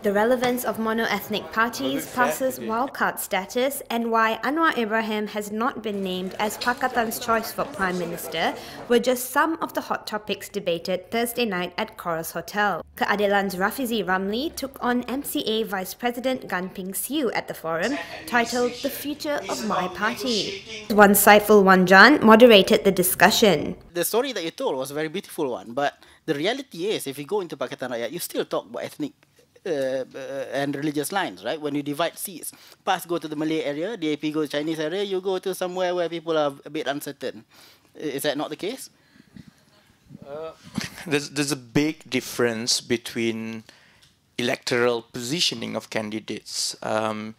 The relevance of monoethnic parties passes wildcard status and why Anwar Ibrahim has not been named as Pakatan's choice for Prime Minister were just some of the hot topics debated Thursday night at Corus Hotel. Keadilan's Rafizi Ramli took on MCA Vice President Gan Ping Sieu at the forum, titled The Future of My Party. Wan Saiful Wanjan moderated the discussion. The story that you told was a very beautiful one, but the reality is, if you go into Pakatan Rakyat, you still talk about ethnic and religious lines, right? When you divide seats, PAS go to the Malay area, DAP go to Chinese area, you go to somewhere where people are a bit uncertain. Is that not the case? There's a big difference between electoral positioning of candidates and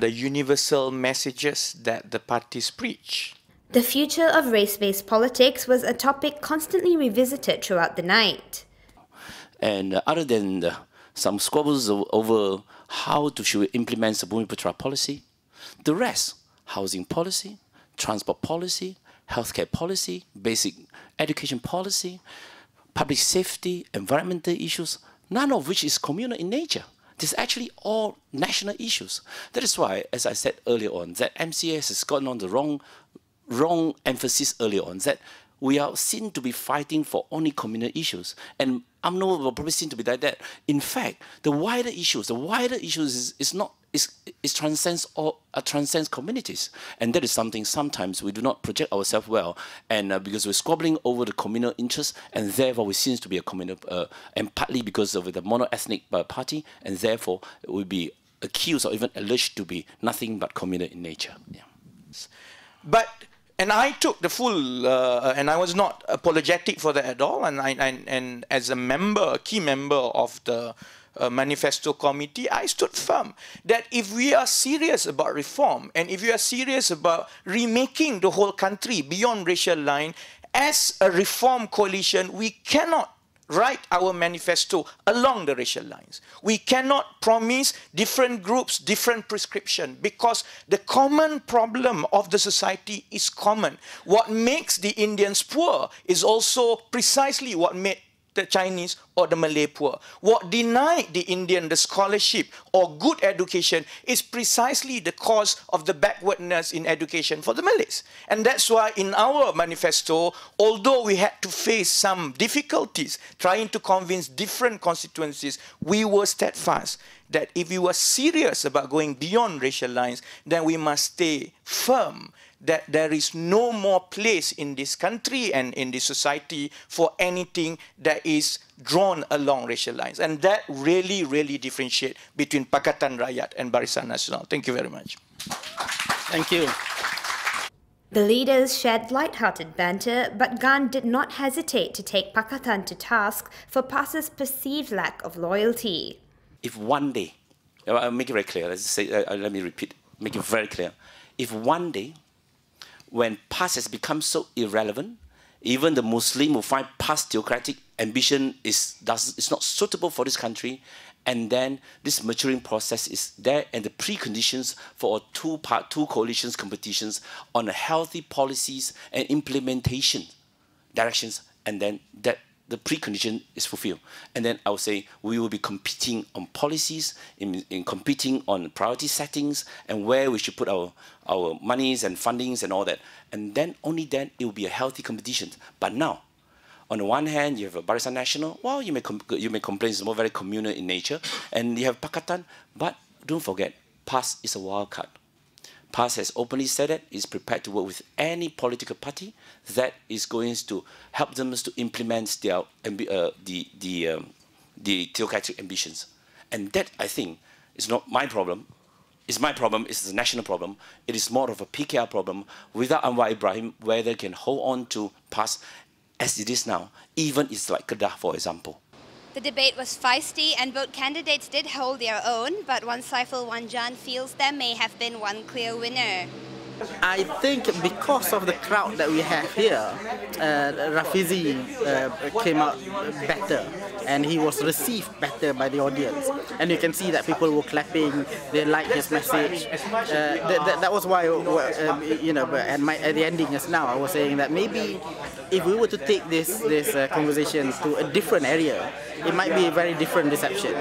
the universal messages that the parties preach. The future of race-based politics was a topic constantly revisited throughout the night. And other than some squabbles over how should we implement the Bumiputra policy, the rest, housing policy, transport policy, healthcare policy, basic education policy, public safety, environmental issues, none of which is communal in nature. This is actually all national issues. That is why, as I said earlier on, that MCS has gotten on the wrong emphasis earlier on, that we are seen to be fighting for only communal issues. And UMNO will probably seem to be like that. In fact, the wider issues transcends communities. And that is something sometimes we do not project ourselves well. And because we're squabbling over the communal interests, and therefore we seem to be a communal, and partly because of the monoethnic party, and therefore it will be accused or even alleged to be nothing but communal in nature. Yeah. And I took the full, and I was not apologetic for that at all. And as a member, a key member of the manifesto committee, I stood firm that if we are serious about reform, and if we are serious about remaking the whole country beyond racial line, as a reform coalition, we cannot write our manifesto along the racial lines. We cannot promise different groups different prescription, because the common problem of the society is common. What makes the Indians poor is also precisely what made the Chinese or the Malay poor. What denied the Indian the scholarship or good education is precisely the cause of the backwardness in education for the Malays. And that's why in our manifesto, although we had to face some difficulties trying to convince different constituencies, we were steadfast that if we were serious about going beyond racial lines, then we must stay firm that there is no more place in this country and in this society for anything that is drawn along racial lines. And that really, really differentiates between Pakatan Rakyat and Barisan Nasional. Thank you very much. Thank you. The leaders shared light-hearted banter, but Gan did not hesitate to take Pakatan to task for PAS's perceived lack of loyalty. If one day, I'll make it very clear, let me repeat, make it very clear. If one day, when PAS has become so irrelevant, even the Muslim will find PAS theocratic ambition is not suitable for this country, and then this maturing process is there, and the preconditions for a two coalitions competitions on healthy policies and implementation directions, and then that the precondition is fulfilled. And then I would say we will be competing on policies, in competing on priority settings, and where we should put our monies and fundings and all that. And then, only then, it will be a healthy competition. But now, on the one hand, you have a Barisan Nasional. Well, you may complain it's more very communal in nature. And you have Pakatan. But don't forget, PAS is a wild card. PAS has openly said that it's prepared to work with any political party that is going to help them to implement their the theocratic ambitions. And that, I think, is not my problem. It's my problem. It's a national problem. It is more of a PKR problem. Without Anwar Ibrahim, where they can hold on to PAS as it is now, even it's like Kedah, for example. The debate was feisty and both candidates did hold their own, but Wan Saiful Wanjan feels there may have been one clear winner. I think because of the crowd that we have here, Rafizi came out better, and he was received better by the audience. And you can see that people were clapping, they liked his message. That was why, you know, at the ending just now, I was saying that maybe if we were to take this conversation to a different area, it might be a very different reception.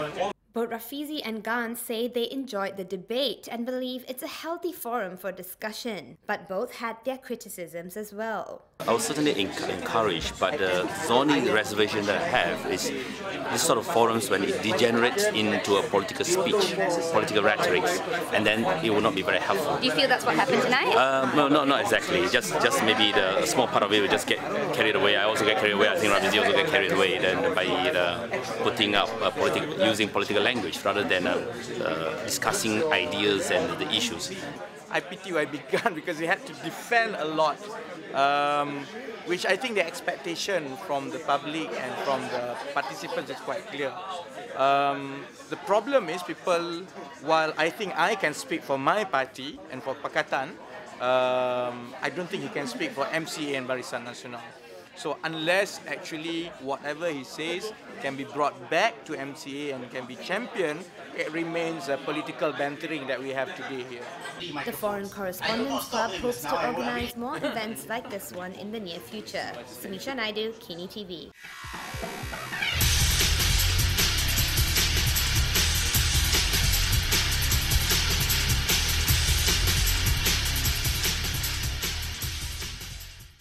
Both Rafizi and Gan say they enjoyed the debate and believe it's a healthy forum for discussion, but both had their criticisms as well. I was certainly encouraged, but the only reservation that I have is this sort of forums when it degenerates into a political speech, political rhetoric, and then it will not be very helpful. Do you feel that's what happened tonight? No, not exactly. Just maybe a small part of it will just get carried away. I also get carried away. I think Rafizi also get carried away then by putting up using political language rather than discussing ideas and the issues. I pity Gan because he had to defend a lot, which I think the expectation from the public and from the participants is quite clear. The problem is people, while I think I can speak for my party and for Pakatan, I don't think he can speak for MCA and Barisan Nasional. So unless actually whatever he says can be brought back to MCA and can be championed, it remains a political bantering that we have today here. The Foreign Correspondents Club hopes to organise more events like this one in the near future. Simisha Naidu, Kini TV.